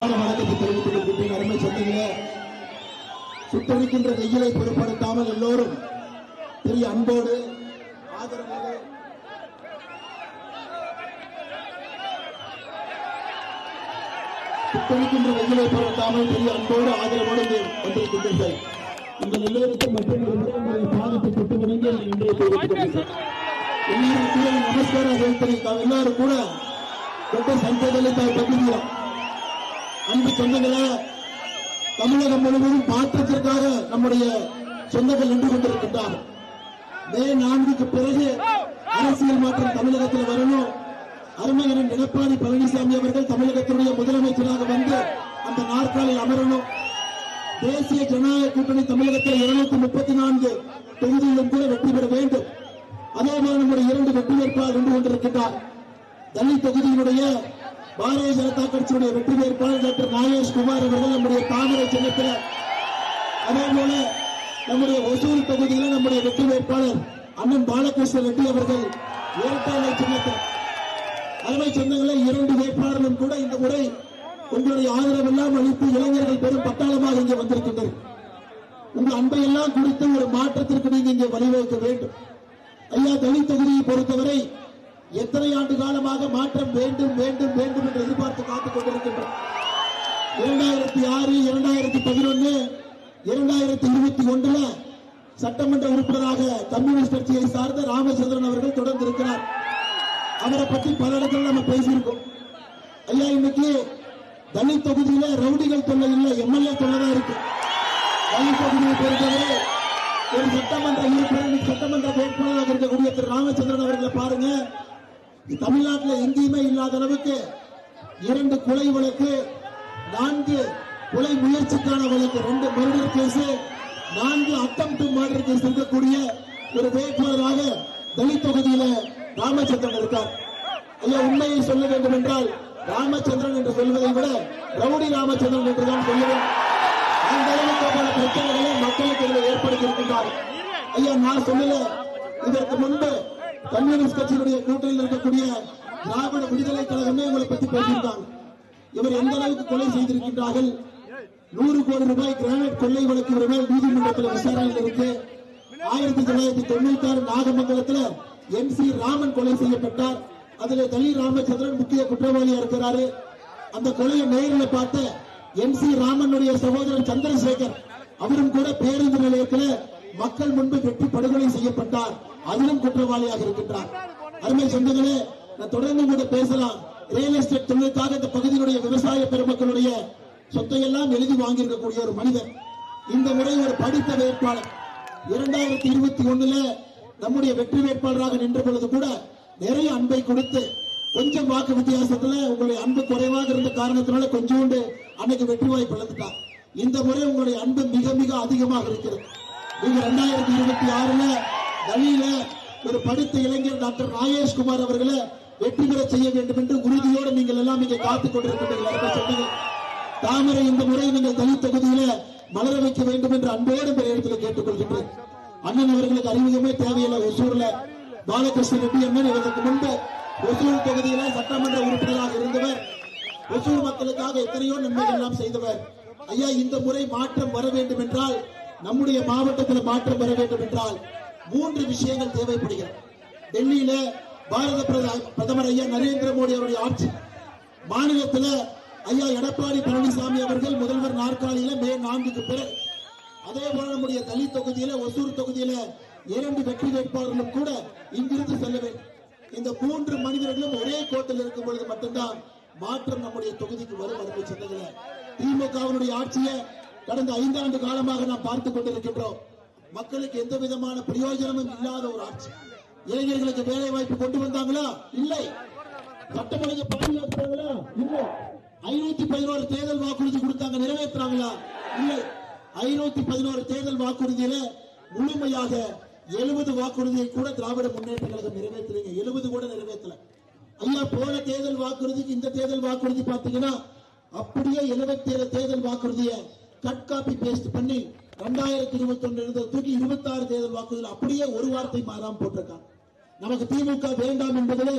வணக்கத்தை தெரிவித்துக் கொள்கின்றேன். அருமை சொந்தங்களே, சுட்டடிக்கின்ற வெயிலை பொருட்படுத்தாமல் எல்லோரும் பெரிய அன்போடு ஆதரவோடு சுட்டடிக்கின்ற வெயிலை பொருட்காமல் பெரிய அன்போடு ஆதரவோடு வந்திருக்கின்றீர்கள். உங்கள் எல்லோருக்கும் மற்றும் உங்களை பாதத்தை தொட்டு வணங்கி இன்றைய தெரிவித்துக் எல்லாரும் கூட நமஸ்காரம் செலுத்திருக்காங்க. எல்லாரும் கூட கொண்ட சந்தேகத்தை பகுதியா அன்பு சொந்தங்களே, தமிழகம் முழுவதும் மாற்றத்திற்காக நம்முடைய சொந்தங்கள் நின்று கொண்டிருக்கின்றார்கள். மே 4க்கு பிறகு அரசியல் மாற்றம் தமிழகத்தில் வரணும். அருமையரன் எடப்பாடி பழனிசாமி அவர்கள் தமிழகத்தினுடைய முதலமைச்சராக வந்து அந்த நாற்காலில் அமரணும். தேசிய ஜனநாயக கூட்டணி தமிழகத்தில் 234 தொகுதியிலும் கூட வெற்றி பெற வேண்டும். அதேபோல் நம்முடைய 2 வெற்றி வேட்பாளர் நின்று கொண்டிருக்கின்றார். தலித் தொகுதியினுடைய பாரதிய ஜனதா கட்சியுடைய வெற்றி வேட்பாளர் டாக்டர் நாகேஷ் குமார் அவர்கள் நம்முடைய தாமரை சின்னத்தில், அதே போல நம்முடைய ஒசூர் தொகுதியில் நம்முடைய வெற்றி வேட்பாளர் அண்ணன் பாலகிருஷ்ண ரெட்டி அவர்கள் இரட்டை சின்னத்தில். அருமை சொந்தங்களை 2 வேட்பாளர்களும் கூட இந்த முறை உங்களுடைய ஆதரவெல்லாம் அளித்து இளைஞர்கள் பெரும் பட்டாளமாக இங்கே வந்திருக்கின்றனர். உங்கள் அன்பை எல்லாம் குறித்து ஒரு மாற்றத்திற்கு நீங்க இங்கே வழிவகுக்க வேண்டும். ஐயா, தலித் தொகுதியை பொறுத்தவரை எத்தனை ஆண்டு காலமாக மாற்றம் வேண்டும் வேண்டும் வேண்டும் என்று எதிர்பார்த்து காத்துக் கொண்டிருக்கின்றோம். 2006, 2011, 2021 சட்டமன்ற உறுப்பினராக கம்யூனிஸ்ட் கட்சியை சார்ந்த ராமச்சந்திரன் அவர்கள் தொடர்ந்து இருக்கிறார். அவரை பற்றி பல இடத்துல நம்ம பேசியிருக்கோம். ஐயா, இன்னைக்கு தலித் தொகுதியில ரவுடிகள் தொல்லை இல்லை, எம்எல்ஏ தொல்லை தான் இருக்கு. தலித் தொகுதியை பொறுத்தவரை ஒரு சட்டமன்ற உறுப்பினர் சட்டமன்ற வேட்பாளராக இருக்கக்கூடிய திரு ராமச்சந்திரன் அவர்களை பாருங்க. தமிழ்நாட்டில் எங்கேயுமே இல்லாத அளவுக்கு 2 கொலை வழக்கு, 4 கொலை முயற்சிக்கான வழக்கு, 2 murder case, 4 attempt murder case இருக்கக்கூடிய ஒரு வேட்பாளராக தலித் தொகுதியில ராமச்சந்திரன் இருக்கார். ஐயா, உண்மையை சொல்ல வேண்டும் என்றால் ராமச்சந்திரன் என்று சொல்வதை விட ரவுடி ராமச்சந்திரன் என்றுதான் சொல்லுவேன். அந்த அளவுக்கு பல பிரச்சனைகளை மக்களுக்கு ஏற்படுத்தி இருக்கின்றார். ஐயா, நான் சொல்லல, இதற்கு முன்பு கம்யூனிஸ்ட் கட்சியினுடைய கூட்டணியில் இருக்கக்கூடிய திராவிட விடுதலை கழகமே உங்களை பற்றி பேசியிருக்காங்க. இவர் எந்த அளவுக்கு கொலை செய்திருக்கின்றார்கள். 100 கோடி ரூபாய் கிரானைட் கொள்ளை வழக்கு இவர் மேல் நீதிமன்றத்தில் விசாரணையில் இருக்கு. 1996 நாகமங்கலத்தில் MC ராமன் கொலை செய்யப்பட்டார். அதில் தலி ராமச்சந்திரன் முக்கிய குற்றவாளியா இருக்கிறாரு. அந்த கொலையை நேரில் பார்த்த MC ராமனுடைய சகோதரன் சந்திரசேகர் அவரும் கூட பேருந்து நிலையத்தில் மக்கள் முன்பு வெட்டி படுகொலை செய்யப்பட்டார். அதிலும் குற்றவாளியாக இருக்கின்றார். அருமை சொந்தங்களே, நான் தொடர்ந்து கூட பேசலாம். ரியல் எஸ்டேட் தொழிலுக்காக இந்த பகுதியினுடைய விவசாய பெருமக்களுடைய சொத்தை எல்லாம் எழுதி வாங்கியிருக்கக்கூடிய ஒரு மனிதர் இந்த முறை ஒரு படித்த வேட்பாளர். 2021 நம்முடைய வெற்றி வேட்பாளராக நின்ற பொழுது கூட நிறைய அன்பை கொடுத்து கொஞ்சம் வாக்கு வித்தியாசத்துல உங்களுடைய அன்பு குறைவாக இருந்த காரணத்தினால கொஞ்சோண்டு அன்னைக்கு வெற்றி வாய்ப்பு இழந்துட்டார். இந்த முறை உங்களுடைய அன்பு மிக மிக அதிகமாக இருக்கிறது. நீங்க 2026 டெல்லியில ஒரு படித்த இளைஞர் டாக்டர் நாகேஷ் குமார் அவர்களை வெற்றி பெற செய்ய வேண்டும் என்று உறுதியோடு நீங்கள் எல்லாம் இங்கே காத்துக் கொண்டிருக்கின்றீர்கள். தாமரை இந்த முறை நீங்கள் தலித் தொகுதியில மலர வைக்க வேண்டும் என்று அன்போடு இந்த இடத்தில் கேட்டுக்கொள்கின்றேன். அண்ணன் அவர்களுக்கு அறிமுகமே தேவையில்லை. ஒசூர்ல பாலகிருஷ்ண ரெட்டி அண்ணன் இதற்கு முன்பு ஒசூர் தொகுதியில சட்டமன்ற உறுப்பினராக இருந்தவர். ஒசூர் மக்களுக்காக எத்தனையோ நன்மைகள் எல்லாம் செய்தவர். ஐயா, இந்த முறை மாற்றம் வர வேண்டும் என்றால், நம்முடைய மாவட்டத்தில் மாற்றம் வர வேண்டும் என்றால் 3 விஷயங்கள் தேவைப்படுகிறது. டெல்லியில பாரத பிரதமர் ஐயா நரேந்திர மோடி அவருடைய ஆட்சி, மாநிலத்தில் ஐயா எடப்பாடி பழனிசாமி அவர்கள் முதல்வர் நாற்காலியில மே 4க்கு பிறகு, அதே போல நம்முடைய தலித் தொகுதியில ஒசூர் தொகுதியில 2 வெற்றி வேட்பாளர்களும் கூட இங்கிருந்து செல்ல வேண்டும். இந்த 3 மனிதர்களும் ஒரே கோட்டில் இருக்கும் பொழுது மட்டும்தான் மாற்றம் நம்முடைய தொகுதிக்கு வரும். அருமை சொந்தங்களே, திமுகவினுடைய ஆட்சியை கடந்த 5 ஆண்டு காலமாக நாம் பார்த்துக் கொண்டிருக்கின்றோம். மக்களுக்கு எந்த விதமான பிரயோஜனமும் இல்லாத ஒரு ஆட்சி. இளைஞர்களுக்கு வேலை வாய்ப்பு கொண்டு வந்தாங்களா? இல்லை. சட்டமன்ற பாதுகாத்தாங்களா? இல்லை. 511 தேர்தல் வாக்குறுதி கொடுத்தாங்க, நிறைவேற்றாங்களா? இல்லை. 511 தேர்தல் வாக்குறுதியில முழுமையாக 70 வாக்குறுதியை கூட திராவிட முன்னேற்ற கழகம் நிறைவேற்றலைங்க. 70 கூட நிறைவேற்றல. ஐயா, போன தேர்தல் வாக்குறுதிக்கு இந்த தேர்தல் வாக்குறுதி பாத்தீங்கன்னா அப்படியே 77 தேர்தல் வாக்குறுதியை கட் காப்பி பேஸ்ட் பண்ணி 2021 இருந்த தூக்கி 26 தேர்தல் வாக்குறுதியில் அப்படியே ஒரு வார்த்தை மாறாம போட்டிருக்காங்க. நமக்கு திமுக வேண்டாம் என்பதிலே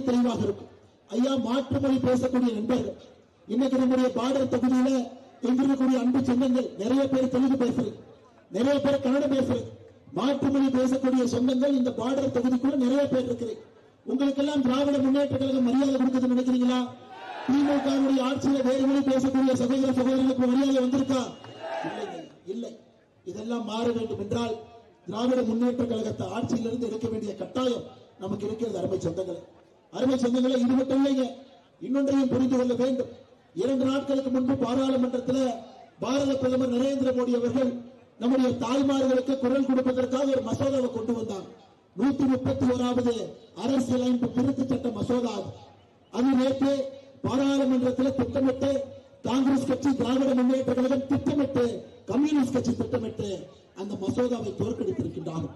தெளிவாக இருக்கும். ஐயா, மாற்றுமொழி பேசக்கூடிய நண்பர்கள் இன்னைக்கு நம்முடைய பார்டர் தொகுதியில எங்கிருக்கக்கூடிய அன்பு சொந்தங்கள் நிறைய பேர் தெலுங்கு பேசுறது, நிறைய பேர் கன்னடம் பேசுறது, மாற்றுமொழி பேசக்கூடிய சொந்தங்கள் இந்த பார்டர் தொகுதிக்குள்ள நிறைய பேர் இருக்குது. உங்களுக்கு எல்லாம் திராவிட முன்னேற்ற கழகம் மரியாதை கொடுக்குதுன்னு நினைக்கிறீங்களா? திமுக ஆட்சியில வேறு மொழி பேசக்கூடிய சகோதர சகோதரிகளுக்கு மரியாதை வந்திருக்கா? இல்லை. இதெல்லாம் மாற வேண்டும் என்றால் திராவிட முன்னேற்ற கழகத்தை ஆட்சியிலிருந்து எடுக்க வேண்டிய கட்டாயம் நமக்கு இருக்கிறது. அருமை சொந்தங்களே, இது மட்டும் இல்லைங்க, இன்னொன்றையும் புரிந்து கொள்ள வேண்டும். 2 நாட்களுக்கு முன்பு பாராளுமன்றத்தில் பாரத பிரதமர் நரேந்திர மோடி அவர்கள் நம்முடைய தாய்மார்களுக்கு குரல் கொடுப்பதற்காக ஒரு மசோதாவை கொண்டு வந்தார். 131வது அரசியலமைப்பு திருத்த சட்ட மசோதா. அது நேற்று பாராளுமன்றத்தில் திட்டமிட்டு காங்கிரஸ் கட்சி, திராவிட முன்னேற்ற கழகம் திட்டமிட்டு, கம்யூனிஸ்ட் கட்சி திட்டமிட்டு அந்த மசோதாவை தோற்கடித்திருக்கின்றார்கள்.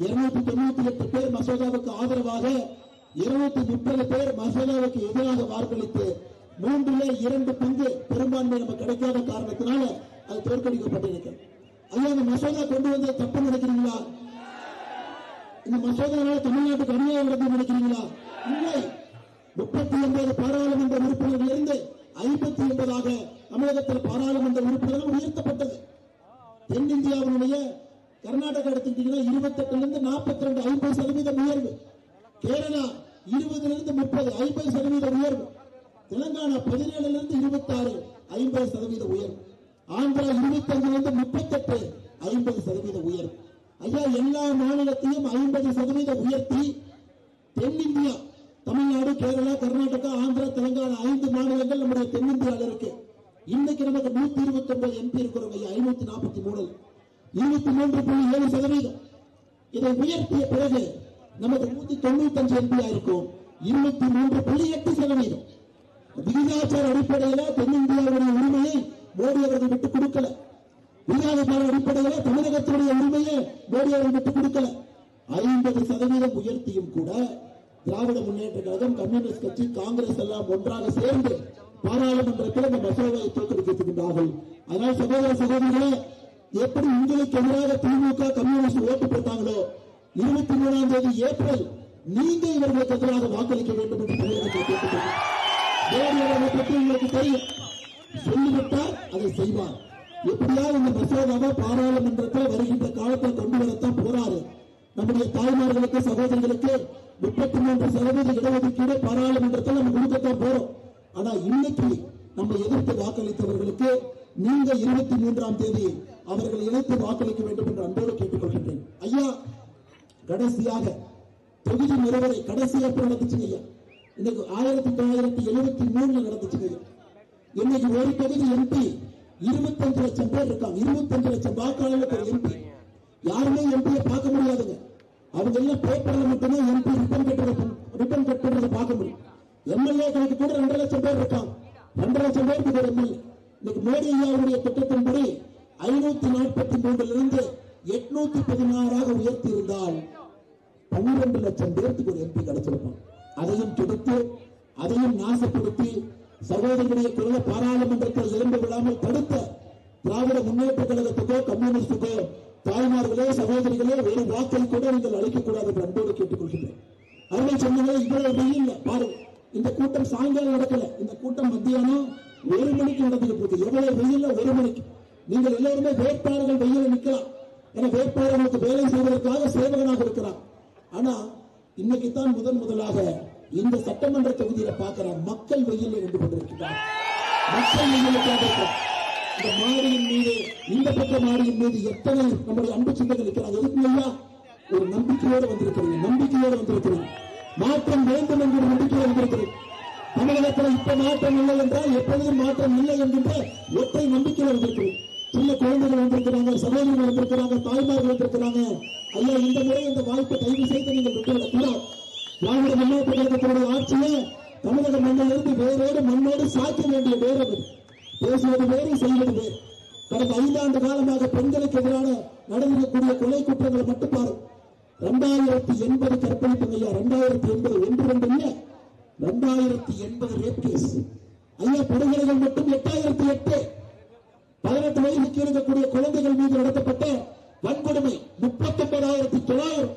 298 பேர் மசோதாவுக்கு ஆதரவாக, 230 பேர் மசோதாவுக்கு எதிராக வாக்களித்து 3/2 பங்கு பெரும்பான்மை நமக்கு கிடைக்காத காரணத்தினால அது தோற்கடிக்கப்பட்டிருக்கிறது. ஐயா, இந்த மசோதா கொண்டு வந்த தப்பு நினைக்கிறீங்களா? இந்த மசோதாவால் தமிழ்நாட்டுக்கு அநியாயம் நடந்து நினைக்கிறீங்களா? இல்லை. 39 பாராளுமன்ற உறுப்பினர்கள் இருந்து 59 தமிழகத்தில் பாராளுமன்ற உறுப்பினர்கள் உயர்த்தப்பட்டது. தென்னிந்தியாவுடைய கர்நாடகா எடுத்துக்கிட்டீங்கன்னா 28 42 50% உயர்வு, கேரளா 20 30 50% உயர்வு, தெலுங்கானா 17 26 50% உயர்வு, ஆந்திரா 25 38 50% உயர்வு. ஐயா, எல்லா மாநிலத்தையும் 50% உயர்த்தி தென்னிந்தியா, தமிழ்நாடு, கேரளா, கர்நாடகா, ஆந்திரா, தெலுங்கானா 5 மாநிலங்கள் நம்முடைய தென்னிந்தியாவில் இருக்கு. இன்னைக்கு நமக்கு 129 எம்பி இருக்கிறோம். 543 23.7%. இதை உயர்த்திய பிறகு நமக்கு 195 எம்பி இருக்கும். 23.8%. விகிதாச்சார அடிப்படையில் தென்னிந்தியாவுடைய உரிமையை மோடி அவர்கள் விட்டுக் கொடுக்கல. விகிதாச்சார அடிப்படையில் தமிழகத்தினுடைய உரிமையை மோடி அவர்கள் விட்டுக் கொடுக்கல. 50% உயர்த்தியும் கூட திராவிட முன்னேற்ற கழகம், கம்யூனிஸ்ட் கட்சி, காங்கிரஸ் எல்லாம் ஒன்றாக சேர்ந்து பாராளுமன்றத்தில் இந்த மசோதாவை தோற்கடித்திருக்கிறார்கள். அதனால் சகோதர சகோதரிகளே, எப்படி உங்களுக்கு எதிராக திமுக, கம்யூனிஸ்ட் ஓட்டு போட்டாங்களோ 23ஆம் தேதி ஏப்ரல் நீங்க இவர்களுக்கு எதிராக வாக்களிக்க வேண்டும் என்று தமிழகத்தில் கேட்டுக்கொள்கிறேன். மோடி அவர்களை பற்றி உங்களுக்கு தெரியும், சொல்லிவிட்டார் அதை செய்வார். எப்படியாவது இந்த மசோதாவை பாராளுமன்றத்தில் வருகின்ற காலத்தில் கொண்டு வரத்தான் போறாரு. நம்முடைய தாய்மார்களுக்கு, சகோதரிகளுக்கு 33% இடஒதுக்கீடு பாராளுமன்றத்தில் நம்ம கொடுக்கத்தான் போறோம். ஆனா இன்னைக்கு நம்ம எதிர்த்து வாக்களித்தவர்களுக்கு நீங்க 23ஆம் தேதி அவர்கள் இணைத்து வாக்களிக்க வேண்டும் என்று அன்போடு கேட்டுக்கொள்கின்றேன். ஐயா, கடைசியாக தொகுதி முறைவரை கடைசி எப்ப நடந்துச்சுங்க ஐயா? இன்னைக்கு 1973 நடந்துச்சுங்க. இன்னைக்கு ஒரு தொகுதி எம்பி 25 லட்சம் பேர் இருக்காங்க. 25 லட்சம் வாக்காளர்களுக்கு ஒரு எம்பி. யாருமே எம்பியை பார்க்க முடியாதுங்க. அவங்க எல்லாம் பேப்பர்ல மட்டுமே எம்பி ரிப்பன் கட் பண்றதை பார்க்க முடியும். எம்எல்ஏக்களுக்கு கூட 2 லட்சம் பேர் இருக்காங்க. 2 லட்சம் பேருக்கு ஒரு எம்எல்ஏ. இன்னைக்கு மோடி ஐயாவுடைய திட்டத்தின்படி 543 816 உயர்த்தி இருந்தால் 12 லட்சம் பேருக்கு ஒரு எம்பி கிடைச்சிருப்பான். அதையும் கெடுத்து, அதையும் நாசப்படுத்தி சகோதரர்களுடைய குரலை பாராளுமன்றத்தில் எழுந்து விடாமல் தடுத்த திராவிட முன்னேற்ற கழகத்துக்கோ, கம்யூனிஸ்டுக்கோ, தாய்மார்களே, சகோதரிகளே, ஒரு வாக்கை கூட நீங்கள் அளிக்கக்கூடாது என்று அன்போடு கேட்டுக்கொள்கிறேன். அருமை சொன்னீங்களே, இவ்வளவு வெயில் பாருங்க. இந்த கூட்டம் சாயங்காலம் நடக்கல, இந்த கூட்டம் மத்தியானம் 1 மணிக்கு நடந்துகிட்டு இருக்கு. எவ்வளவு வெயில் 1 மணிக்கு. நீங்கள் எல்லாருமே வேட்பாளர்கள் வெயில நிக்கலாம். ஏன்னா வேட்பாளர்களுக்கு வேலை செய்வதற்காக சேவகனாக இருக்கிறார். ஆனா இன்னைக்கு தான் முதலாக இந்த சட்டமன்ற தொகுதியில பார்க்கிற மக்கள் வெயில நின்று கொண்டிருக்கிறார். மக்கள் வெயிலுக்காக இந்த மாடியின் மீது, இந்த பக்க மாடியின் மீது எத்தனை நம்முடைய அன்பு சிந்தங்கள் இருக்கிறாங்க. எதுக்குமையா ஒரு நம்பிக்கையோடு வந்திருக்கிறீங்க. மாற்றம் வேண்டும் என்கிற நம்பிக்கையோடு வந்திருக்கிறேன். தமிழகத்தில் இப்ப மாற்றம் இல்லை என்றால் எப்பொழுதும் மாற்றம் இல்லை என்கின்ற ஒற்றை நம்பிக்கையில் வந்திருக்கிறேன். சின்ன குழந்தைகள் வந்திருக்கிறாங்க, சகோதரர்கள் வந்திருக்கிறாங்க, தாய்மார்கள் வந்திருக்கிறாங்க. ஐயா, இந்த முறை இந்த வாய்ப்பை கைது செய்து நீங்கள் விட்டுவிடக்கூடாது. திராவிட முன்னேற்ற கழகத்தினுடைய ஆட்சியை தமிழக மண்ணிலிருந்து வேறோடு மண்ணோடு சாய்க்க வேண்டிய நேரம் இது. பேசுவது வேறு, செய்வது வேறு. கடந்த 5 ஆண்டு காலமாக பெண்களுக்கு எதிரான நடந்திருக்கக்கூடிய கொலை குற்றங்களை மட்டும் பாருங்க. 2080 கற்பழிப்புங்க ஐயா. 2080 1 2 2080 ரேப் கேஸ் ஐயா. படுகொலைகள் மட்டும் 8008. 18 வயதுக்கு இருக்கக்கூடிய குழந்தைகள் மீது நடத்தப்பட்ட வன்கொடுமை 39,900.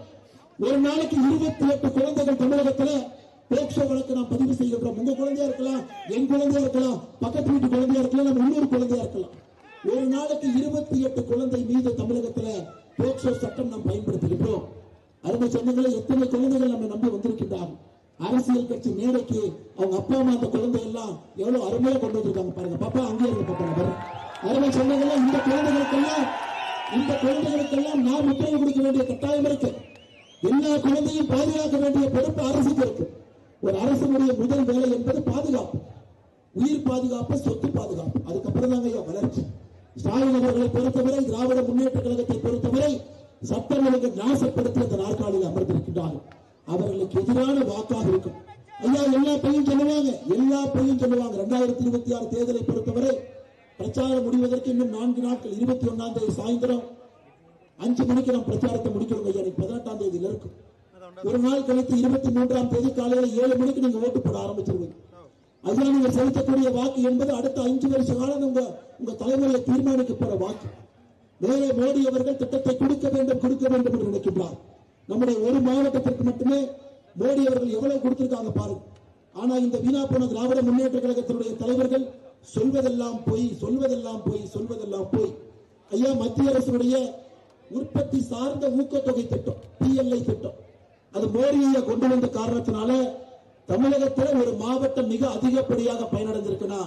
ஒரு நாளைக்கு 28 குழந்தைகள் தமிழகத்தில் போக்சோ வழக்கு நாம் பதிவு செய்கின்றோம். உங்க குழந்தையா இருக்கலாம், என் குழந்தையா இருக்கலாம், பக்கத்து வீட்டு குழந்தையா இருக்கலாம், நம்ம உள்ளூர் குழந்தையா இருக்கலாம். ஒரு நாளைக்கு 28 குழந்தை மீது தமிழகத்தில் போக்சோ சட்டம் நாம் பயன்படுத்துகின்றோம். அருமை சொந்தங்களை, எத்தனை குழந்தைகள் நம்ம நம்பி வந்திருக்கின்றாங்க. அரசியல் கட்சி மேடைக்கு அவங்க அப்பா அம்மா அந்த குழந்தை எல்லாம் எவ்வளவு அருமையா கொண்டு வந்திருக்காங்க பாருங்க. பாப்பா அங்கே இருக்க அருமை சொந்தங்களை, இந்த குழந்தைகளுக்கெல்லாம் நாம் உத்தரவு கொடுக்க வேண்டிய கட்டாயம் இருக்கு. எல்லா குழந்தையும் பாதுகாக்க வேண்டிய பொறுப்பு அரசுக்கு இருக்கு. ஒரு அரசனுடைய முதல் வேலை என்பது பாதுகாப்பு, உயிர் பாதுகாப்பு, சொத்து பாதுகாப்பு. அதுக்கப்புறம் தாங்க வளர்ச்சி. ஸ்டாலின் அவர்களை பொறுத்தவரை, திராவிட முன்னேற்ற கழகத்தை பொறுத்தவரை சட்டம் ஒழுங்கு நாசப்படுத்தி அந்த நாற்காலியில் அமர்ந்திருக்கின்றார்கள். அவர்களுக்கு எதிரான வாக்காக இருக்கும். ஐயா எல்லா பையும் சொல்லுவாங்க 2026 தேர்தலை பொறுத்தவரை பிரச்சாரம் முடிவதற்கு இன்னும் 4 நாட்கள். 21ஆம் தேதி சாயந்தரம் 5 மணிக்கு நாம் பிரச்சாரத்தை முடிக்கணும் ஐயா. 18ஆம் தேதியில் இருக்கும். ஒரு நாள் கழித்து 23ஆம் தேதி காலையில் 7 மணிக்கு நீங்க ஓட்டு போட ஆரம்பிச்சிருவீங்க. அதுதான் நீங்க செலுத்தக்கூடிய வாக்கு என்பது அடுத்த 5 வருஷ காலம் உங்க தலைமுறையை தீர்மானிக்க போற வாக்கு. மேலே மோடி அவர்கள் திட்டத்தை கொடுக்க வேண்டும் என்று நினைக்கின்றார். நம்முடைய ஒரு மாவட்டத்திற்கு மட்டுமே மோடி அவர்கள் எவ்வளவு கொடுத்திருக்காங்க பாருங்க. ஆனா இந்த வீணா போன திராவிட முன்னேற்ற கழகத்தினுடைய தலைவர்கள் சொல்வதெல்லாம் போய். ஐயா, மத்திய அரசுடைய உற்பத்தி சார்ந்த ஊக்கத்தொகை திட்டம், PLI திட்டம், அது மோடியை கொண்டு வந்த காரணத்தினால தமிழகத்தில் ஒரு மாவட்டம் மிக அதிகப்படியாக பயனடைந்திருக்குன்னா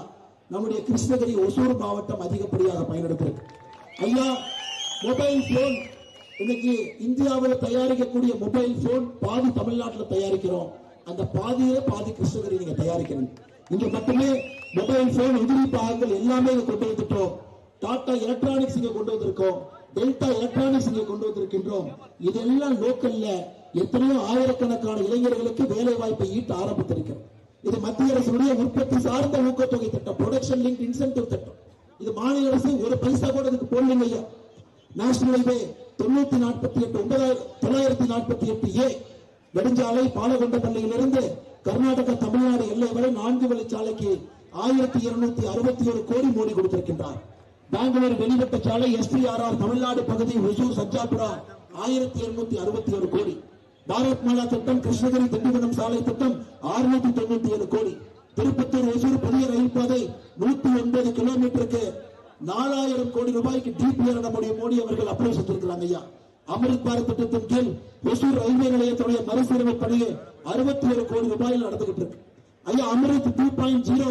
நம்முடைய கிருஷ்ணகிரி, ஒசூர் மாவட்டம் அதிகப்படியாக பயனடைந்திருக்கு. ஐயா, மொபைல் போன் இன்னைக்கு இந்தியாவில் தயாரிக்கக்கூடிய மொபைல் போன் பாதி தமிழ்நாட்டில் தயாரிக்கிறோம். அந்த பாதி கிருஷ்ணகிரி நீங்க தயாரிக்கணும். இங்க மட்டுமே மொபைல் போன் உதிரி பாகங்கள் எல்லாமே கொண்டு வந்துட்டோம். டாடா எலக்ட்ரானிக்ஸ் இங்க கொண்டு வந்திருக்கோம், டெல்டா எலக்ட்ரானிக்ஸ் இங்க கொண்டு வந்திருக்கின்றோம். இதெல்லாம் லோக்கல்ல எத்தனையோ ஆயிரக்கணக்கான இளைஞர்களுக்கு வேலை வாய்ப்பை ஈட்ட ஆரம்பித்திருக்கிறோம். இது மத்திய அரசுடைய உற்பத்தி சார்ந்த ஊக்கத்தொகை திட்டம், ப்ரொடக்ஷன் லிங்க் இன்சென்டிவ் திட்டம். இது மாநில அரசு ஒரு பைசா கூட இதுக்கு போடலைங்க ஐயா. நேஷனல் ஹைவே 948 நெடுஞ்சாலை பாலகொண்டப்பள்ளியிலிருந்து கர்நாடகா தமிழ்நாடு எல்லை வரை 4 வழிச்சாலைக்கு 1261 கோடி மோடி கொடுத்திருக்கின்றார். பெங்களூரு வெளிவட்ட சாலை SPRR தமிழ்நாடு பகுதி ஒசூர் சஜ்ஜாபுரா 1261 கோடி. பாரத் மாலா திட்டம், கிருஷ்ணகிரி திண்டிவனம் சாலை திட்டம் 697 கோடி. திருப்பத்தூர் ஒசூர் புதிய ரயில் பாதை 109 கிலோமீட்டருக்கு 4000 கோடி ரூபாய்க்கு DPR நம்முடைய மோடி அவர்கள் அப்ரூவ் செய்திருக்கிறாங்க ஐயா. அமிர்த் பாரத் திட்டத்தின் கீழ் ஒசூர் ரயில்வே நிலையத்துடைய மறுசீரமைப்பு பணியை 61 கோடி ரூபாயில் நடந்துகிட்டு இருக்கு ஐயா. அமிர்த் 2.0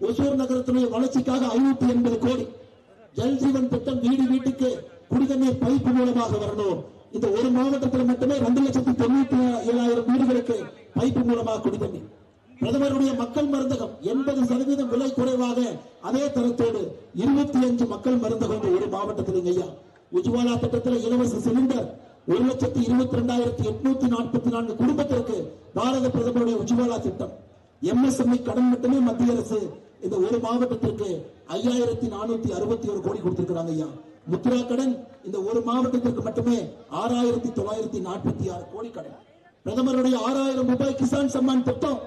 ஒசூர் நகரத்துடைய வளர்ச்சிக்காக 580 கோடி. ஜல்ஜீவன் திட்டம் வீடு வீட்டுக்கு குடிநீர் பைப்பு மூலமாக வரணும். இந்த ஒரு மாவட்டத்தில் மட்டுமே 2,97,000 வீடுகளுக்கு பைப்பு மூலமாக குடிநீர். பிரதமருடைய மக்கள் மருந்தகம் 80% விலை குறைவாக அதே தரத்தோடு 25 மக்கள் மருந்தகம் ஒரு மாவட்டத்தில் ஐயா. உஜ்வாலா திட்டத்தில் இலவச சிலிண்டர் 1,22,844 குடும்பத்திற்கு பாரத பிரதமருடைய உஜ்வாலா திட்டம். MSME கடன் மட்டுமே மத்திய அரசு இந்த ஒரு மாவட்டத்திற்கு 5,461 கோடி கொடுத்திருக்கிறாங்க ஐயா. முத்ரா கடன் இந்த ஒரு மாவட்டத்திற்கு மட்டுமே 6,946 கோடி கடன். பிரதமருடைய 6,000 ரூபாய் கிசான் சம்மான் திட்டம்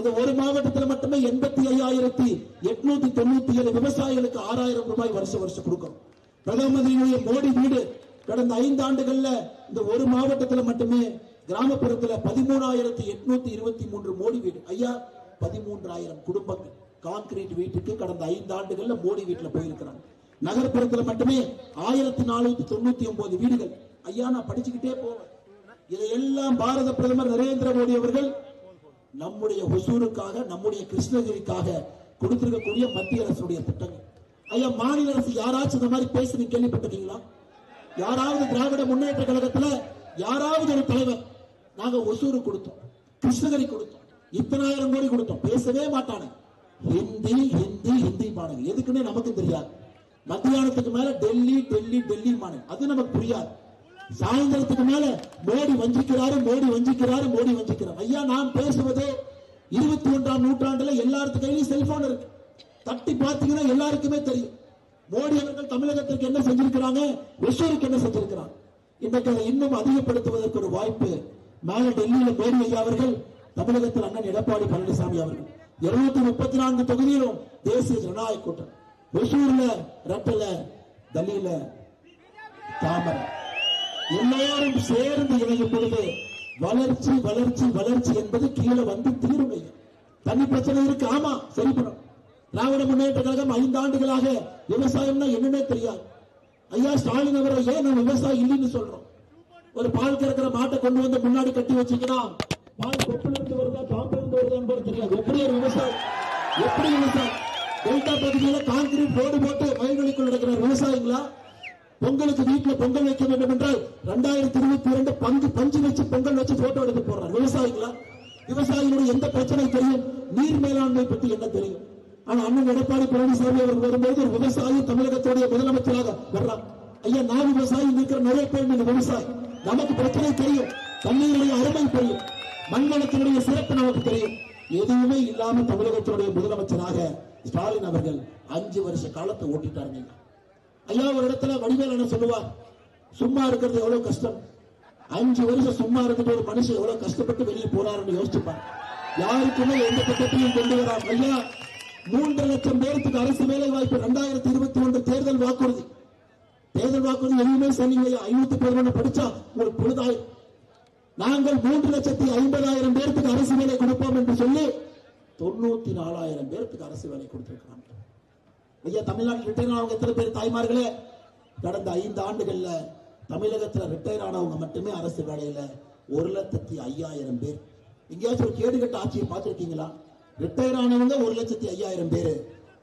இந்த ஒரு மாவட்டத்தில் மட்டுமே 85,897 விவசாயிகளுக்கு 6,000 ரூபாய் வருஷம் கொடுக்கும். பிரதம மந்திரியுடைய மோடி வீடு கடந்த 5 ஆண்டுகள்ல இந்த ஒரு மாவட்டத்தில் மட்டுமே கிராமப்புறத்தில் 13,823 மோடி வீடு ஐயா. 13,000 குடும்பங்கள் கான்கிரீட் வீட்டுக்கு கடந்த 5 ஆண்டுகள்ல மோடி வீட்டுல போயிருக்கிறாங்க. நகர்ப்புறத்தில் மட்டுமே 1,499 வீடுகள் ஐயா. நான் படிச்சுக்கிட்டே போவேன். இதையெல்லாம் பாரத பிரதமர் நரேந்திர மோடி அவர்கள் நம்முடைய ஒசூருக்காக, நம்முடைய கிருஷ்ணகிரிக்காக கொடுத்திருக்கக்கூடிய மத்திய அரசுடைய திட்டங்கள் ஐயா. மாநில அரசு யாராச்சும் இந்த மாதிரி பேசி கேள்விப்பட்டிருக்கீங்களா? யாராவது திராவிட முன்னேற்ற கழகத்துல யாராவது ஒரு தலைவர் நாங்க ஒசூரு கொடுத்தோம், கிருஷ்ணகிரி கொடுத்தோம், இத்தனாயிரம் கோடி கொடுத்தோம் பேசவே மாட்டானு. ஹிந்தி மாநிலம் எதுக்குன்னே நமக்கு தெரியாது. மத்தியானத்துக்கு மேல டெல்லி மாநிலம் அது நமக்கு புரியாது. சாயந்தரத்துக்கு மேல மோடி வஞ்சிக்கிறாரு. ஐயா, நாம் பேசுவது 21ஆம் நூற்றாண்டுல எல்லாருக்கு கையிலும் செல்போன் இருக்கு. தட்டி பாத்தீங்கன்னா எல்லாருக்குமே தெரியும் மோடி அவர்கள் தமிழகத்திற்கு என்ன செஞ்சிருக்கிறாங்க, ஒசூருக்கு என்ன செஞ்சிருக்கிறாங்க. இன்றைக்கு அதை இன்னும் அதிகப்படுத்துவதற்கு ஒரு வாய்ப்பு. மேல டெல்லியில மோடி ஐயா அவர்கள், தமிழகத்தில் அண்ணன் எடப்பாடி பழனிசாமி அவர்கள் 234 தொகுதியிலும் தேசிய ஜனநாயக கூட்டணி, ஒசூர்ல ரெட்டல, டெல்லியில தாமரை, எல்லாரும் சேர்ந்து இணையும் பொழுது வளர்ச்சி என்பது கீழே வந்து தீரும். தண்ணி பிரச்சனை இருக்கு, ஆமா சரி பண்ணும். திராவிட முன்னேற்ற கழகம் 5 ஆண்டுகளாக விவசாயம்னா என்னன்னே தெரியாது. ஐயா ஸ்டாலின் அவரை ஏன் நம்ம விவசாயம் இல்லைன்னு சொல்றோம்? ஒரு பால் கறக்கிற மாட்டை கொண்டு வந்து முன்னாடி கட்டி வச்சுக்கினா பால் கொப்புல இருந்து வருதா காம்புல இருந்து வருதான்னு கூட தெரியாது. எப்படி ஒரு விவசாயம், எப்படி விவசாயம்? டெல்டா பகுதியில கான்கிரீட் ரோடு போட்டு வயல்வெளிக்குள் நடக்கிற விவசாயிங்களா? பொங்கலுக்கு வீட்டுல பொங்கல் வைக்க வேண்டும் என்றால் 2022 பஞ்சு வச்சு பொங்கல் வச்சு போட்டோ எடுத்து போடுறாங்க விவசாயிகளா? விவசாயிகளுடைய எந்த பிரச்சனை தெரியும்? நீர் மேலாண்மை பற்றி என்ன தெரியும்? ஆனா அண்ணன் எடப்பாடி பழனிசாமி அவர்கள் வரும்போது ஒரு விவசாயி தமிழகத்துடைய முதலமைச்சராக வர்றார். ஐயா நான் விவசாயி, இருக்கிற நிறைய பேர் நீங்க விவசாயி, நமக்கு பிரச்சனை தெரியும், தண்ணீருடைய அருமை தெரியும், மண்வளத்தினுடைய சிறப்பு நமக்கு தெரியும். எதுவுமே இல்லாம தமிழகத்தினுடைய முதலமைச்சராக ஸ்டாலின் அவர்கள் 5 வருஷ காலத்தை ஓட்டிட்டாருங்க. ஐயா ஒரு இடத்துல வடிவேல் என்ன சொல்லுவார், சும்மா இருக்கிறது எவ்வளவு கஷ்டம். 5 வருஷம் சும்மா இருந்துட்டு ஒரு மனுஷன் எவ்வளவு கஷ்டப்பட்டு வெளியே போறாருன்னு யோசிச்சுப்பார். யாருக்குமே எந்த திட்டத்தையும் கொண்டு வரார். ஐயா 3 லட்சம் பேருக்கு அரசு வேலை வாய்ப்பு 2021 தேர்தல் வாக்குறுதி. தேர்தல் வாக்குறுதி எதுவுமே சொன்னீங்க. 511 படிச்சா ஒரு பொழுதாய் நாங்கள் 3,50,000 பேருக்கு அரசு வேலை கொடுப்போம் என்று சொல்லி 94,000 பேருக்கு அரசு வேலை கொடுத்திருக்கிறாங்க. ஐயா தமிழ்நாட்டில் ரிட்டையர் ஆனவங்க எத்தனை பேர் தாய்மார்களே? கடந்த 5 ஆண்டுகள்ல தமிழகத்தில் ரிட்டையர் ஆனவங்க மட்டுமே அரசு வேலையில 1,05,000 பேர். எங்கேயாச்சும் ஒரு கேடுகட்ட ஆட்சியை பார்த்திருக்கீங்களா? ரிட்டையர் ஆனவங்க 1,05,000 பேரு,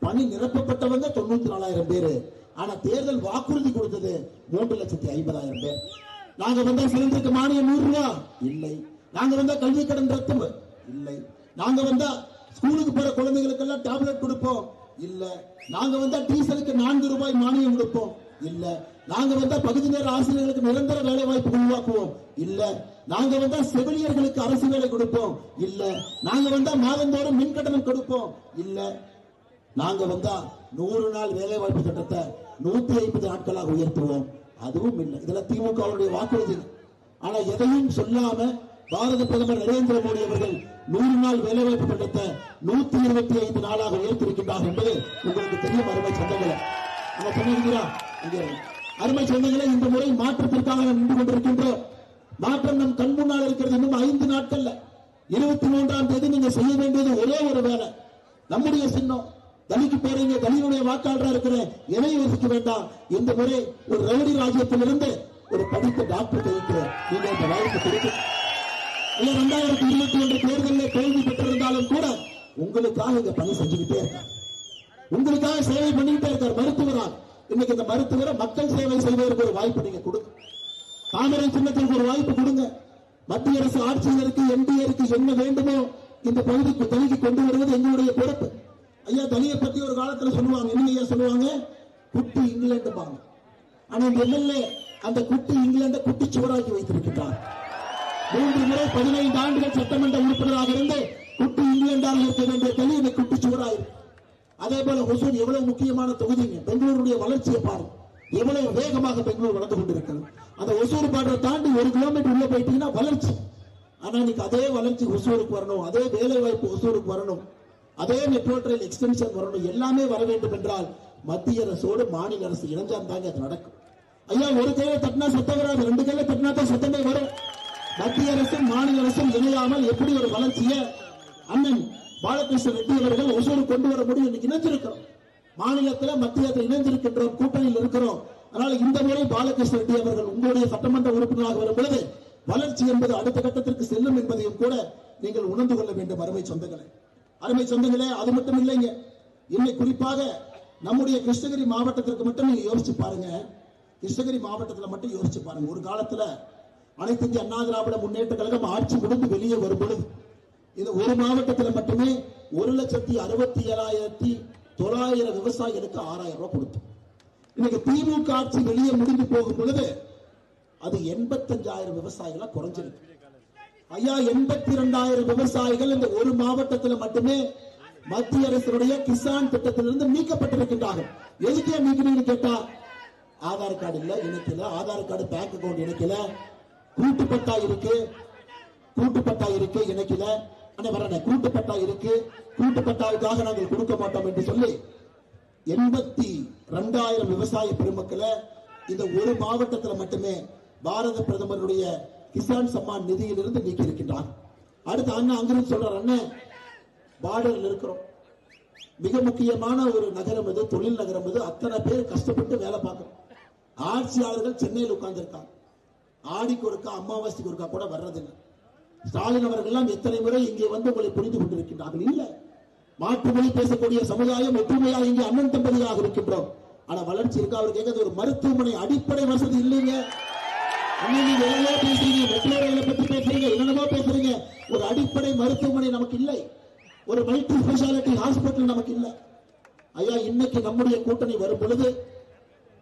பணி நிரப்பப்பட்டவங்க 94,000 பேரு. ஆனா தேர்தல் வாக்குறுதி கொடுத்தது 3,50,000 பேர். நாங்க வந்தா சிலிண்டருக்கு மானியம் 100 ரூபாய் இல்லை, நாங்க வந்தா கல்வி கடன் ரத்து இல்லை, நாங்க வந்தா ஸ்கூலுக்கு போற குழந்தைகளுக்கு எல்லாம் டேப்லெட் கொடுப்போம் இல்ல, நாங்க வந்தா டீசலுக்கு 4 ரூபாய் மானியம் கொடுப்போம் இல்ல, நாங்க வந்தா பகுதி நேர ஆசிரியர்களுக்கு நிரந்தர வேலை வாய்ப்பு உருவாக்குவோம் இல்ல, நாங்க வந்தா செவிலியர்களுக்கு அரசு வேலை கொடுப்போம் இல்ல, நாங்க வந்தா மாதந்தோறும் மின் கட்டணம் கொடுப்போம் இல்ல, நாங்க வந்தா 100 நாள் வேலை வாய்ப்பு திட்டத்தை 150 நாட்களாக உயர்த்துவோம், அதுவும் இல்லை. இதெல்லாம் திமுகவுடைய வாக்குறுதி. ஆனா எதையும் சொல்லாம பாரத பிரதமர் நரேந்திர மோடி அவர்கள் 100 நாள் வேலைவாய்ப்பு திட்டத்தை 125 நாளாக உயர்த்திருக்கின்றார் என்பது உங்களுக்கு தெரியும். அருமை சொந்தங்களே, அருமை சொந்தங்களே, இந்த முறை மாற்றத்திற்காக நாம் நின்று கொண்டிருக்கின்றோம். மாற்றம் நம் கண் முன்னால் இருக்கிறது. இன்னும் 5 நாட்கள்ல 23ஆம் தேதி நீங்க செய்ய வேண்டியது ஒரே ஒரு வேலை. நம்முடைய சின்னம் தலிக்கு போறீங்க, தலியுடைய வாக்காளராக இருக்கிற எதை யோசிக்க வேண்டாம். இந்த முறை ஒரு ரவுடி ராஜ்யத்திலிருந்து ஒரு படித்த டாக்டர் கைக்கு நீங்க இந்த வாய்ப்பு கொடுத்து 2021 தேர்தலில் தோல்வி பெற்றிருந்தாலும் கூட உங்களுக்காக இந்த பணி செஞ்சுக்கிட்டே இருக்கார், உங்களுக்காக சேவை பண்ணிக்கிட்டே இருக்கார். மருத்துவரா இன்னைக்கு இந்த மருத்துவரை மக்கள் சேவை செய்வதற்கு ஒரு வாய்ப்பு நீங்க கொடுங்க. தாமரை சின்னத்திற்கு ஒரு வாய்ப்பு கொடுங்க. மத்திய அரசு ஆட்சியருக்கு எம்பியருக்கு என்ன வேண்டுமோ இந்த பகுதிக்கு தலிக்கு கொண்டு வருவது எங்களுடைய பொறுப்பு. ஐயா தலியை பத்தி ஒரு காலத்துல சொல்லுவாங்க, என்ன ஐயா சொல்லுவாங்க, குட்டி இங்கிலாந்து பாங்க. ஆனா இந்த எம்எல்ஏ அந்த குட்டி இங்கிலாந்தை குட்டி சுவராக்கி வைத்திருக்கிறார். 3 முறை 15 ஆண்டுகள் சட்டமன்ற உறுப்பினராக இருந்து குட்டி இங்கிலாந்தாக இருக்க வேண்டிய தலி இந்த குட்டி சுவராயிருக்கு. அதே போல ஒசூர் எவ்வளவு முக்கியமான தொகுதிங்க. பெங்களூருடைய வளர்ச்சியை பாருங்க, எவ்வளவு வேகமாக பெங்களூர் வளர்ந்து கொண்டிருக்கிறது. அந்த ஒசூர் பாட்டை தாண்டி 1 கிலோமீட்டர் உள்ள போயிட்டீங்கன்னா வளர்ச்சி. ஆனா இன்னைக்கு அதே வளர்ச்சி ஒசூருக்கு வரணும், அதே வேலை வாய்ப்பு ஒசூருக்கு வரணும், அதே மெட்ரோ ரயில் எக்ஸ்டென்ஷன் வரணும். எல்லாமே வர வேண்டும் என்றால் மத்திய அரசோடு மாநில அரசு இணைஞ்சாந்தாங்க அது நடக்கும். ஐயா ஒரு கையில தட்டினா சத்தம் வராது, 2 கையில தட்டினா தான் சத்தமே வரும். மத்திய அரசும் மாநில அரசும் இணையாமல் எப்படி ஒரு வளர்ச்சியை அண்ணன் பாலகிருஷ்ண ரெட்டி அவர்கள் ஒசூர் கொண்டு வர முடியும். இன்னைக்கு இணைஞ்சிருக்கிறோம், மாநிலத்தில் மத்தியத்தில் இணைந்திருக்கின்றோம், கூட்டணியில் இருக்கிறோம். அதனால இந்த முறை பாலகிருஷ்ண ரெட்டி அவர்கள் உங்களுடைய சட்டமன்ற உறுப்பினராக வரும் பொழுது வளர்ச்சி என்பது அடுத்த கட்டத்திற்கு செல்லும் என்பதையும் கூட நீங்கள் உணர்ந்து கொள்ள வேண்டும். அருமை சொந்தங்களே, அருமை சொந்தங்களே, அது மட்டும் இல்லைங்க. இன்னைக்கு குறிப்பாக நம்முடைய கிருஷ்ணகிரி மாவட்டத்திற்கு மட்டும் நீங்க யோசிச்சு பாருங்க. கிருஷ்ணகிரி மாவட்டத்தில் மட்டும் யோசிச்சு பாருங்க. ஒரு காலத்துல அனைத்து இந்திய அண்ணா திராவிட முன்னேற்ற கழகம் ஆட்சி முடிந்து வெளியே வரும் பொழுது இந்த ஒரு மாவட்டத்தில் மட்டுமே 1,67,900 விவசாயிகளுக்கு 6,000 ரூபாய் கொடுத்தோம். இன்னைக்கு திமுக ஆட்சி வெளியே முடிந்து போகும் பொழுது அது 85,000 விவசாயிகளா குறைஞ்சிருக்கு. ஐயா 82,000 விவசாயிகள் இந்த ஒரு மாவட்டத்தில் மட்டுமே மத்திய அரசுடைய கிசான் திட்டத்திலிருந்து நீக்கப்பட்டிருக்கின்றார்கள். எதுக்கே நீக்கணும்னு கேட்டா ஆதார் கார்டு இல்ல, இணைக்கல, ஆதார் கார்டு பேங்க் அக்கௌண்ட் இணைக்கல, கூட்டுப்பட்டா இருக்கு, கூட்டுப்பட்டா இருக்கு இணைக்கல, கூட்டுப்பட்டா இருக்கு, கூட்டுப்பட்டாவுக்காக நாங்கள் கொடுக்க மாட்டோம் என்று சொல்லி 82,000 விவசாய பெருமக்களை இந்த ஒரு மாவட்டத்தில் மட்டுமே பாரத பிரதமருடைய கிசான் சம்மான் நிதியிலிருந்து நீக்கி இருக்கின்றார். அடுத்த அண்ணன் அங்கிருந்து சொல்றார், அண்ணன் பார்டர்ல இருக்கிறோம். மிக முக்கியமான ஒரு நகரம் இது, தொழில் நகரம் இது. அத்தனை பேர் கஷ்டப்பட்டு வேலை பார்க்கணும். ஆட்சியாளர்கள் சென்னையில் உட்கார்ந்திருக்காங்க. ஆடிக்கு ஒருக்கா அமாவாசைக்கு ஒருக்கா கூட வர்றதில்லை. ஸ்டாலின் அவர்கள் எத்தனை முறை இங்கே வந்து உங்களை புரிந்து கொண்டிருக்கின்றார்கள். இல்ல, மாற்று மொழி பேசக்கூடிய சமுதாயம் ஒற்றுமையாக இங்கே அண்ணன் தம்பதியாக இருக்கின்றோம். ஆனா வளர்ச்சி இருக்கா? அவர் கேட்கறது ஒரு மருத்துவமனை அடிப்படை வசதி இல்லைங்க. நீங்க எவ்வளவோ பேசுறீங்க, மெட்ரோ ரயிலை பத்தி பேசுறீங்க, என்னென்னமோ பேசுறீங்க. ஒரு அடிப்படை மருத்துவமனை நமக்கு இல்லை. ஒரு மல்டி ஸ்பெஷாலிட்டி ஹாஸ்பிட்டல் நமக்கு இல்லை. ஐயா, இன்னைக்கு நம்முடைய கூட்டணி வரும் பொழுது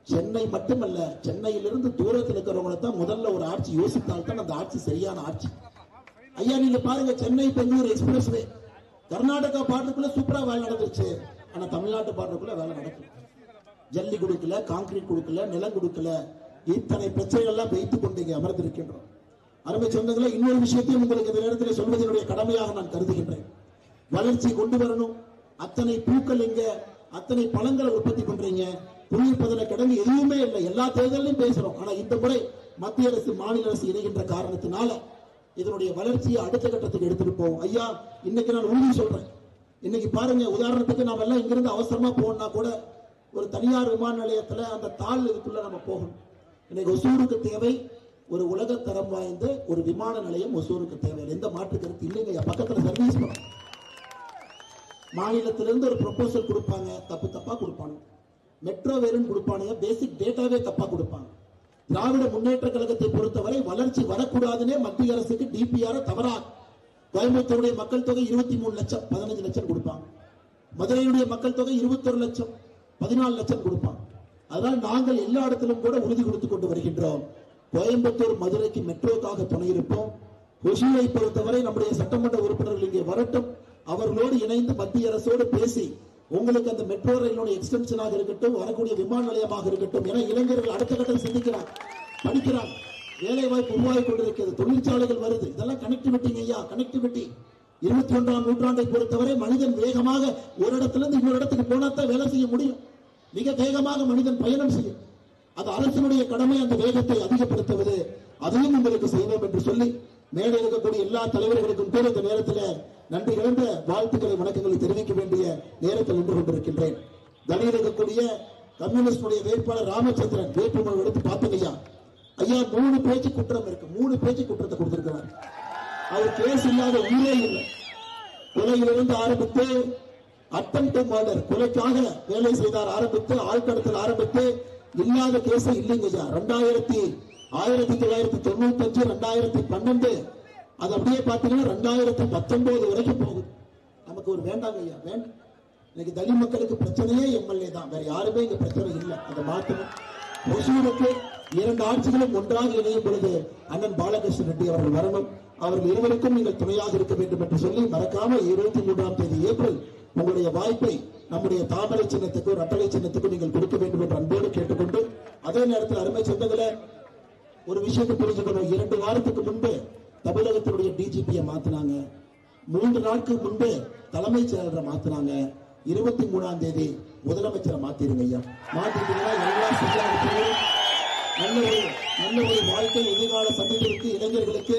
சென்னை மட்டுமல்ல, சென்னையிலிருந்து தூரத்தில் இருக்கிறவங்களை தான் முதல்ல ஒரு ஆட்சி யோசித்தால்தான் அந்த ஆட்சி சரியான ஆட்சி. ஐயா, நீங்க பாருங்க, சென்னை பெங்களூர் எக்ஸ்பிரஸ் வே கர்நாடகா பார்டருக்குள்ள சூப்பரா வேலை நடந்துருச்சு. ஆனா தமிழ்நாட்டு பார்டருக்குள்ள வேலை நடக்கும். ஜல்லி கொடுக்கல, கான்கிரீட் கொடுக்கல, நிலம் கொடுக்கல. இத்தனை பிரச்சனைகள் எல்லாம் வைத்துக் கொண்டு இங்கே அமர்ந்திருக்கின்றோம். அருமை சொந்தங்களே, இன்னொரு விஷயத்தையும் உங்களுக்கு இந்த நேரத்தில் சொல்வதனுடைய கடமையாக நான் கருதுகின்றேன். வளர்ச்சி கொண்டு வரணும். அத்தனை பூக்கள் எங்க, அத்தனை பழங்களை உற்பத்தி பண்றீங்க, குடியிருப்பதில் கிடங்கு எதுவுமே இல்லை. எல்லா தேர்தலையும் பேசுறோம். ஆனா இந்த முறை மத்திய அரசு மாநில அரசு இணைகின்ற காரணத்தினால இதனுடைய வளர்ச்சியை அடுத்த கட்டத்துக்கு எடுத்துட்டு போவோம். ஐயா, இன்னைக்கு நான் உறுதி சொல்றேன். இன்னைக்கு பாருங்க, உதாரணத்துக்கு நாம எல்லாம் இங்கிருந்து அவசரமா போகணும்னா கூட ஒரு தனியார் விமான நிலையத்துல அந்த தாள் இதுக்குள்ள நம்ம போகணும். இன்னைக்கு ஒசூருக்கு தேவை ஒரு உலக தரம் வாய்ந்த ஒரு விமான நிலையம். ஒசூருக்கு தேவை, எந்த மாற்று கருத்து இல்லைங்க. பக்கத்துல சர்வீஸ் பண்ணும். மாநிலத்திலிருந்து ஒரு ப்ரொபோசல் கொடுப்பாங்க, தப்பு தப்பா கொடுப்பாங்க. மெட்ரோ வேறுன்னு கொடுப்பானுங்க, பேசிக் டேட்டாவே தப்பா கொடுப்பாங்க. திராவிட முன்னேற்ற கழகத்தை பொறுத்தவரை வளர்ச்சி வரக்கூடாதுன்னே மத்திய அரசுக்கு டிபிஆர் தவறா. கோயம்புத்தூருடைய மக்கள் தொகை 23 லட்சம், 15 லட்சம் கொடுப்பாங்க. மதுரையுடைய மக்கள் தொகை 21 லட்சம், 14 லட்சம் கொடுப்பாங்க. அதனால் நாங்கள் எல்லா இடத்திலும் கூட உறுதி கொடுத்துக் கொண்டு வருகின்றோம். கோயம்புத்தூர் மதுரைக்கு மெட்ரோக்காக துணை இருப்போம். ஒசூரை பொறுத்தவரை நம்முடைய சட்டமன்ற உறுப்பினர்கள் இங்கே வரட்டும். அவர்களோடு இணைந்து மத்திய அரசோடு பேசி உங்களுக்கு அந்த மெட்ரோ ரயிலோட எக்ஸ்டென்ஷனாக இருக்கட்டும், வரக்கூடிய விமான நிலையமாக இருக்கட்டும். என இளைஞர்கள் அடுத்த கட்டம் சிந்திக்கிறார், படிக்கிறார், வேலை வாய்ப்பு உருவாகி கொண்டிருக்கிறது, தொழிற்சாலைகள் வருது. இதெல்லாம் கனெக்டிவிட்டிங்க ஐயா, கனெக்டிவிட்டி. 21ஆம் நூற்றாண்டை பொறுத்தவரை மனிதன் வேகமாக ஒரு இடத்துல இருந்து இன்னொரு இடத்துக்கு போனா தான் வேலை செய்ய முடியும். மிக வேகமாக மனிதன் பயணம் செய்யும். அது அரசினுடைய கடமை, அந்த வேகத்தை அதிகப்படுத்துவது. அதையும் உங்களுக்கு செய்வோம் என்று சொல்லி மேலே இருக்கக்கூடிய எல்லா தலைவர்களுக்கும் கூட இந்த நேரத்தில் நன்றி கலந்த வாழ்த்துக்களை வணக்கங்களை தெரிவிக்க வேண்டிய நேரத்தில் நின்று கொண்டிருக்கின்றேன். தனியில் இருக்கக்கூடிய கம்யூனிஸ்டுடைய வேட்பாளர் ராமச்சந்திரன் வேட்புமனு எடுத்து பார்த்தீங்க ஐயா, 3 பேச்சு குற்றம் இருக்கு. 3 பேச்சு குற்றத்தை கொடுத்திருக்கிறார். அவர் கேஸ் இல்லாத ஊரே இல்லை. கொலையிலிருந்து ஆரம்பித்து அட்டம் டு மர்டர், கொலைக்காக வேலை செய்தார் ஆரம்பித்து, ஆழ்கடத்தல் ஆரம்பித்து இல்லாத கேஸ் இல்லைங்க ஐயா. 1995, 2012 அது அப்படியே பாத்தீங்கன்னா 2019 வரைக்கும் போகுது. நமக்கு ஒரு வேண்டாங்க ஐயா, வேண்டாம். இன்னைக்கு தலித் மக்களுக்கு பிரச்சனையே எம்எல்ஏ தான், வேற யாருமே இங்க பிரச்சனை இல்லை. அதை மாற்றணும். ஒசூருக்கு 2 ஆட்சிகளும் ஒன்றாக இணையும் பொழுது அண்ணன் பாலகிருஷ்ண ரெட்டி அவர்கள் வரணும். அவர்கள் இருவருக்கும் நீங்கள் துணையாக இருக்க வேண்டும் என்று சொல்லி மறக்காம 23ஆம் தேதி ஏப்ரல் உங்களுடைய வாய்ப்பை நம்முடைய தாமரை சின்னத்துக்கு, ரட்டளை சின்னத்துக்கு நீங்கள் கொடுக்க வேண்டும் என்று அன்போடு கேட்டுக்கொண்டு, அதே நேரத்தில் அருமை சொந்தங்களே, ஒரு விஷயத்தை புரிஞ்சுக்கணும். 2 வாரத்துக்கு முன்பு தமிழகத்தினுடைய டிஜிபியை மாத்தினாங்க. 3 நாட்களுக்கு முன்பு தலைமைச் செயலரை மாத்தினாங்க. 23ஆம் தேதி முதலமைச்சரை மாத்திருங்க ஐயா. மாத்திட்டீங்கன்னா எல்லாம் சரியா இருக்கிறது. நல்ல ஒரு வாழ்க்கை எதிர்கால சந்ததிகளுக்கு, இளைஞர்களுக்கு,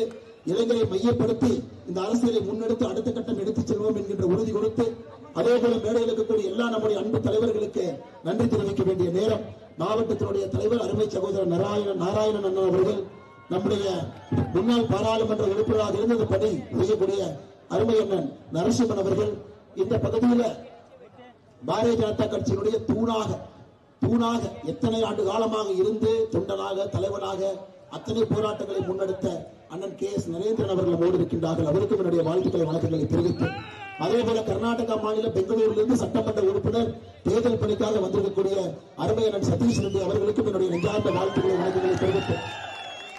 இளைஞரை மையப்படுத்தி இந்த அரசியலை முன்னெடுத்து அடுத்த கட்டம் எடுத்துச் செல்வோம் என்கின்ற உறுதி கொடுத்து, அதே போல மேடையில் இருக்கக்கூடிய எல்லா நம்முடைய அன்பு தலைவர்களுக்கு நன்றி தெரிவிக்க வேண்டிய நேரம். மாவட்டத்தினுடைய தலைவர் அருமை சகோதரர் நாராயணன் அண்ணா அவர்கள், நம்முடைய முன்னாள் பாராளுமன்ற உறுப்பினராக இருந்தது பணி செய்யக்கூடிய அருமை அண்ணன் நரசிம்மன் அவர்கள், இந்த பகுதியில் பாரதிய ஜனதா கட்சியினுடைய தூணாக எத்தனை ஆண்டு காலமாக இருந்து தொண்டனாக, தலைவனாக அத்தனை போராட்டங்களை முன்னெடுத்த அண்ணன் KS நரேந்திரன் அவர்கள் நம்மோடு இருக்கின்றார்கள். அவருக்கும் என்னுடைய வாழ்த்துக்களை வணக்கங்களை தெரிவித்து, அதே போல கர்நாடகா மாநில பெங்களூரிலிருந்து சட்டமன்ற உறுப்பினர் தேர்தல் பணிக்காக வந்திருக்கக்கூடிய அருமை அண்ணன் சதீஷ் ரெட்டி அவர்களுக்கும் என்னுடைய நெஞ்சார்ந்த வாழ்த்துக்களை வணக்கங்களை தெரிவித்து,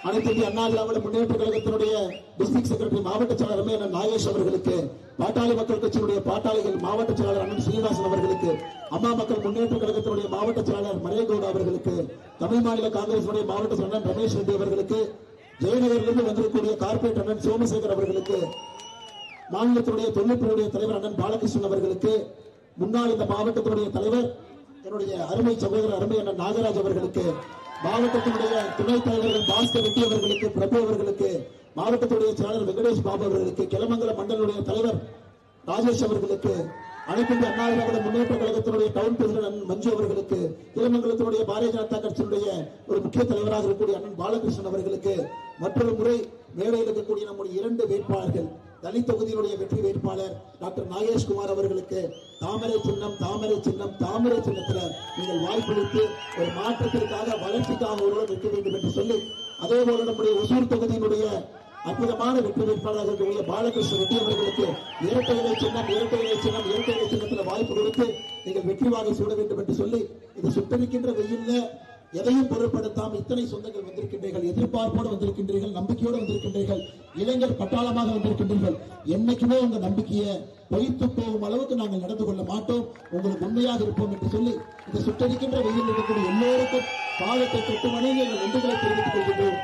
அனைத்து இந்திய அண்ணா திராவிட முன்னேற்ற கழகத்தினுடைய டிஸ்ட்ரிக்ட் செக்ரட்டரி மாவட்ட செயலாளர் அருமை அண்ணன் நாகேஷ் அவர்களுக்கு, பாட்டாளி மக்கள் கட்சியினுடைய பாட்டாளிகள் மாவட்ட செயலாளர் அண்ணன் ஸ்ரீனிவாசன் அவர்களுக்கு, அம்மா மக்கள் முன்னேற்ற கழகத்தினுடைய மாவட்ட செயலாளர் மரேகவுடா அவர்களுக்கு, தமிழ் மாநில காங்கிரஸ் மாவட்ட செயலாளர் ரமேஷ் ரெட்டி அவர்களுக்கு, ஜெயநகரிலிருந்து வந்திருக்கக்கூடிய கார்பரேட் அண்ணன் சோமசேகர் அவர்களுக்கு, மாநிலத்தினுடைய தொழில்நுட்ப தலைவர் அண்ணன் பாலகிருஷ்ணன் அவர்களுக்கு, முன்னாள் இந்த மாவட்டத்தினுடைய தலைவர் என்னுடைய அருமை சகோதரர் அருமை அண்ணன் நாகராஜ் அவர்களுக்கு, மாவட்டத்தினுடைய துணைத் தலைவர்கள் பாஸ்கர் ரெட்டி அவர்களுக்கு, பிரபு அவர்களுக்கு, மாவட்டத்துடைய செயலாளர் வெங்கடேஷ் பாபு அவர்களுக்கு, கிளமங்கலம் மண்டலுடைய தலைவர் ராஜேஷ் அவர்களுக்கு, அனைத்து இந்திய அண்ணா திராவிட முன்னேற்ற கழகத்தினுடைய டவுன் பிரசிடன்ட் மஞ்சு அவர்களுக்கு, திருமங்கலத்தினுடைய பாரதிய ஜனதா கட்சியினுடைய ஒரு முக்கிய தலைவராக இருக்கக்கூடிய அண்ணன் பாலகிருஷ்ணன் அவர்களுக்கு, மற்றொரு முறை மேடையில் இருக்கக்கூடிய நம்முடைய 2 வேட்பாளர்கள், தனி தொகுதியினுடைய வெற்றி வேட்பாளர் டாக்டர் நாகேஷ்குமார் அவர்களுக்கு தாமரை சின்னம் தாமரை சின்னம் தாமரை சின்னத்தில் நீங்கள் வாய்ப்பளித்து ஒரு மாற்றத்திற்காக வளர்ச்சிக்காக ஒருவர் நிற்க வேண்டும் என்று சொல்லி, அதே போல நம்முடைய ஒசூர் தொகுதியினுடைய அற்புதமான வெற்றி வேட்பாளராக இருக்கக்கூடிய பாலகிருஷ்ண ரெட்டி அவர்களுக்கு இரட்டை இலை சின்னம் இரட்டை இலை சின்னம் இரட்டை இலை சின்னத்தில் வாய்ப்பு கொடுத்து நீங்கள் வெற்றி வாகை சூட வேண்டும் என்று சொல்லி, இது சுட்டரிக்கின்ற வெயில்ல எதையும் பொருட்படுத்தாமல் இத்தனை சொந்தங்கள் வந்திருக்கின்றீர்கள், எதிர்பார்ப்போடு வந்திருக்கின்றீர்கள், நம்பிக்கையோடு வந்திருக்கின்றீர்கள், இளைஞர் பட்டாளமாக வந்திருக்கின்றீர்கள். என்னைக்குமே உங்க நம்பிக்கையை பொய்த்து போகும் அளவுக்கு நாங்கள் நடந்து கொள்ள மாட்டோம், உங்களுக்கு உண்மையாக இருப்போம் என்று சொல்லி இந்த சுட்டரிக்கின்ற வெயில் இருக்கக்கூடிய எல்லோருக்கும் பாதத்தை தொட்டு வணங்கி எங்கள் நன்றிகளை தெரிவித்துக் கொள்கின்றோம்.